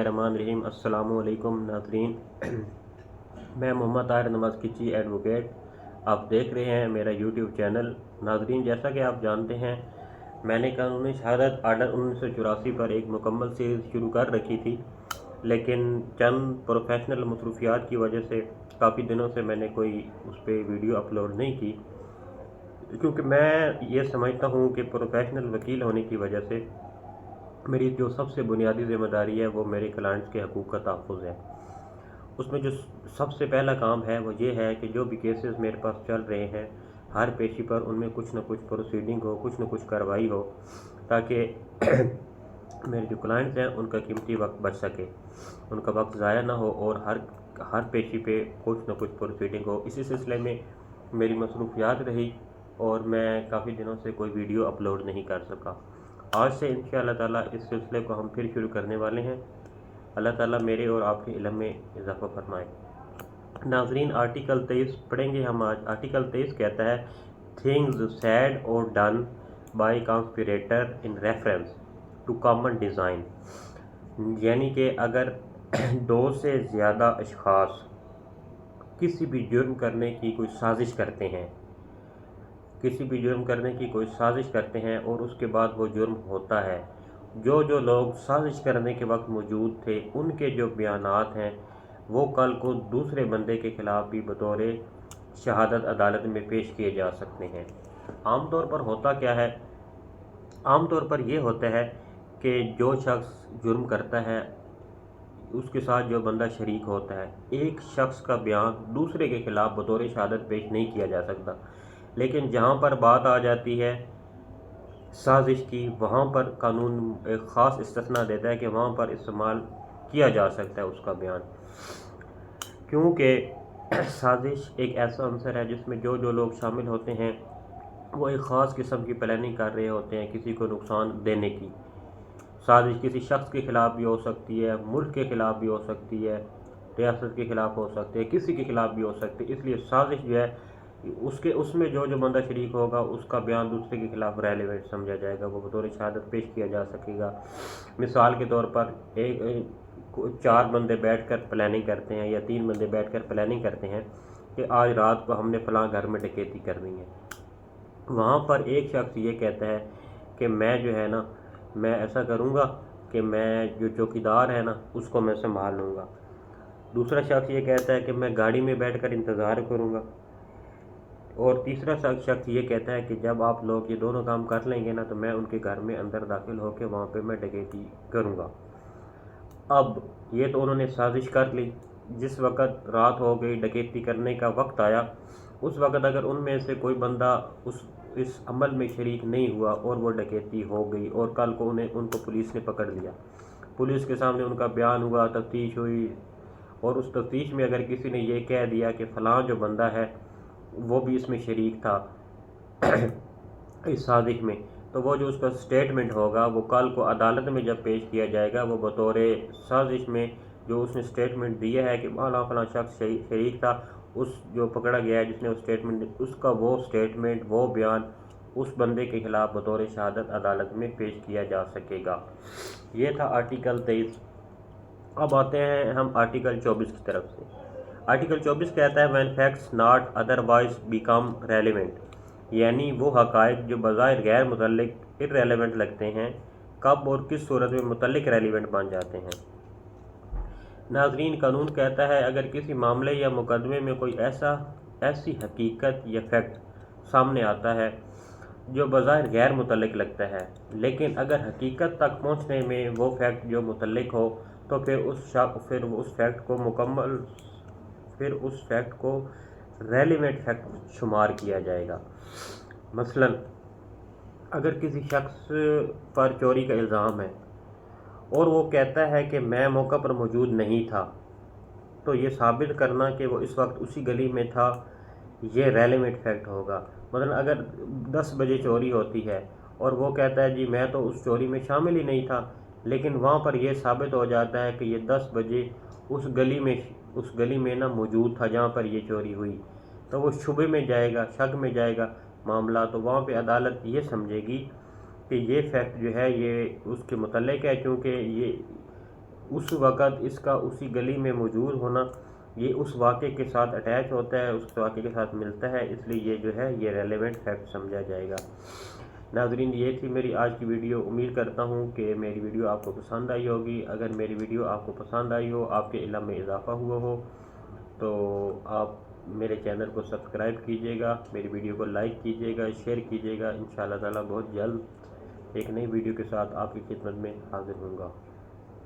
रहमान रहीम। अस्सलाम वालेकुम नाज़रीन। मैं मोहम्मद ताहिर नवाज़ किची एडवोकेट, आप देख रहे हैं मेरा यूट्यूब चैनल। नाज़रीन, जैसा कि आप जानते हैं, मैंने कानूनी शहादत आर्डर 1984 पर एक मुकम्मल सीरीज़ शुरू कर रखी थी, लेकिन चंद प्रोफेशनल मसरूफियात की वजह से काफ़ी दिनों से मैंने कोई उस पर वीडियो अपलोड नहीं की, क्योंकि मैं ये समझता हूँ कि प्रोफेशनल वकील होने की वजह से मेरी जो सबसे बुनियादी ज़िम्मेदारी है वो मेरे क्लाइंट्स के हकूक़ का तहफ़्फ़ुज़ है। उसमें जो सबसे पहला काम है वो ये है कि जो भी केसेस मेरे पास चल रहे हैं, हर पेशी पर उनमें कुछ न कुछ प्रोसीडिंग हो, कुछ न कुछ कार्रवाई हो, ताकि मेरे जो क्लाइंट्स हैं उनका कीमती वक्त बच सके, उनका वक्त ज़ाया ना हो और हर पेशी पे कुछ न कुछ प्रोसीडिंग हो। इसी सिलसिले में मेरी मसरूफियात रही और मैं काफ़ी दिनों से कोई वीडियो अपलोड नहीं कर सका। आज से इंशाअल्लाह ताला इस सिलसिले को हम फिर शुरू करने वाले हैं। अल्लाह ताला मेरे और आपके इल्म में इजाफ़ा फरमाए। नाज़रीन, आर्टिकल 23 पढ़ेंगे हम आज। आर्टिकल 23 कहता है, थिंग्स सैड और done by conspirator in reference to common design, यानी कि अगर दो से ज़्यादा अशख़ास किसी भी जुर्म करने की कोई साजिश करते हैं, और उसके बाद वो जुर्म होता है, जो लोग साजिश करने के वक्त मौजूद थे उनके जो बयानात हैं वो कल को दूसरे बंदे के ख़िलाफ़ भी बतौर शहादत अदालत में पेश किए जा सकते हैं। आमतौर पर होता क्या है, आमतौर पर ये होता है कि जो शख्स जुर्म करता है उसके साथ जो बंदा शरीक होता है, एक शख्स का बयान दूसरे के ख़िलाफ़ बतौर शहादत पेश नहीं किया जा सकता, लेकिन जहाँ पर बात आ जाती है साजिश की, वहाँ पर कानून एक ख़ास इस्तिस्ना देता है कि वहाँ पर इस्तेमाल किया जा सकता है उसका बयान, क्योंकि साजिश एक ऐसा अंसर है जिसमें जो लोग शामिल होते हैं वो एक ख़ास किस्म की प्लानिंग कर रहे होते हैं किसी को नुकसान देने की। साजिश किसी शख्स के ख़िलाफ़ भी हो सकती है, मुल्क के ख़िलाफ़ भी हो सकती है, रियासत के ख़िलाफ़ हो सकती है, किसी के ख़िलाफ़ भी हो सकती है। इसलिए साजिश जो है उसमें जो बंदा शरीक होगा उसका बयान दूसरे के ख़िलाफ़ रेलेवेंट समझा जाएगा, वो बतौर शहादत पेश किया जा सकेगा। मिसाल के तौर पर चार बंदे बैठकर प्लानिंग करते हैं या तीन बंदे बैठकर प्लानिंग करते हैं कि आज रात को हमने फ़लाँ घर में डकैती करनी है। वहाँ पर एक शख्स ये कहता है कि मैं जो है ना, मैं ऐसा करूँगा कि मैं जो चौकीदार है ना उसको मैं संभाल लूँगा। दूसरा शख्स ये कहता है कि मैं गाड़ी में बैठकर इंतज़ार करूँगा। और तीसरा शख्स ये कहता है कि जब आप लोग ये दोनों काम कर लेंगे ना तो मैं उनके घर में अंदर दाखिल होकर वहाँ पे मैं डकैती करूँगा। अब ये तो उन्होंने साजिश कर ली। जिस वक़्त रात हो गई, डकैती करने का वक्त आया, उस वक़्त अगर उनमें से कोई बंदा इस अमल में शरीक नहीं हुआ और वो डकैती हो गई और कल को उनको पुलिस ने पकड़ लिया, पुलिस के सामने उनका बयान हुआ, तफ्तीश हुई, और उस तफ्तीश में अगर किसी ने ये कह दिया कि फ़लाँ जो बंदा है वो भी इसमें शरीक था इस साजिश में, तो वो जो उसका स्टेटमेंट होगा वो कल को अदालत में जब पेश किया जाएगा, वो बतौर साजिश में जो उसने स्टेटमेंट दिया है कि फलां शख्स शरीक था, उस जो पकड़ा गया है जिसने उस स्टेटमेंट, उसका वो स्टेटमेंट, वो बयान उस बंदे के ख़िलाफ़ बतौर शहादत अदालत में पेश किया जा सकेगा। ये था आर्टिकल 23। अब आते हैं हम आर्टिकल 24 की तरफ से। आर्टिकल 24 कहता है, when facts not otherwise become relevant, यानी वो हक़ाइक़ जो बज़ाहिर गैर मुतल्लिक़ इर्रेलेवेंट लगते हैं, कब और किस सूरत में मुतल्लिक़ रेलिवेंट बन जाते हैं। नाज़रीन, कानून कहता है अगर किसी मामले या मुकदमे में कोई ऐसी हकीकत या फैक्ट सामने आता है जो बज़ाहिर गैर मुतल्लिक़ लगता है, लेकिन अगर हकीकत तक पहुँचने में वो फैक्ट जो मुतल्लिक़ हो तो फिर उस फैक्ट को रेलिवेंट फैक्ट शुमार किया जाएगा। मसलन अगर किसी शख्स पर चोरी का इल्ज़ाम है और वो कहता है कि मैं मौका पर मौजूद नहीं था, तो ये साबित करना कि वो इस वक्त उसी गली में था, ये रेलेवेंट फैक्ट होगा। मतलब अगर 10 बजे चोरी होती है और वो कहता है जी मैं तो उस चोरी में शामिल ही नहीं था, लेकिन वहाँ पर यह साबित हो जाता है कि ये 10 बजे उस गली में ना मौजूद था जहाँ पर ये चोरी हुई, तो वो शुबे में जाएगा, शक में जाएगा मामला, तो वहाँ पे अदालत ये समझेगी कि ये फैक्ट जो है ये उसके मुतल्लिक़ है, क्योंकि ये اس وقت اس کا اسی گلی میں موجود ہونا یہ اس واقعے کے ساتھ اٹیچ ہوتا ہے، اس واقعے کے ساتھ ملتا ہے، اس لیے یہ جو ہے یہ ریلیونٹ فیکٹ سمجھا جائے گا۔ ناظرین، یہ تھی میری آج کی ویڈیو۔ امید کرتا ہوں کہ میری ویڈیو آپ کو پسند آئی ہوگی۔ اگر میری ویڈیو آپ کو پسند آئی ہو، آپ کے علم میں اضافہ ہوا ہو، تو آپ میرے چینل کو سبسکرائب کیجئے گا، میری ویڈیو کو لائک کیجئے گا، شیئر کیجئے گا۔ انشاءاللہ تعالی بہت جلد ایک نئی ویڈیو کے ساتھ آپ کی خدمت میں حاضر ہوں گا۔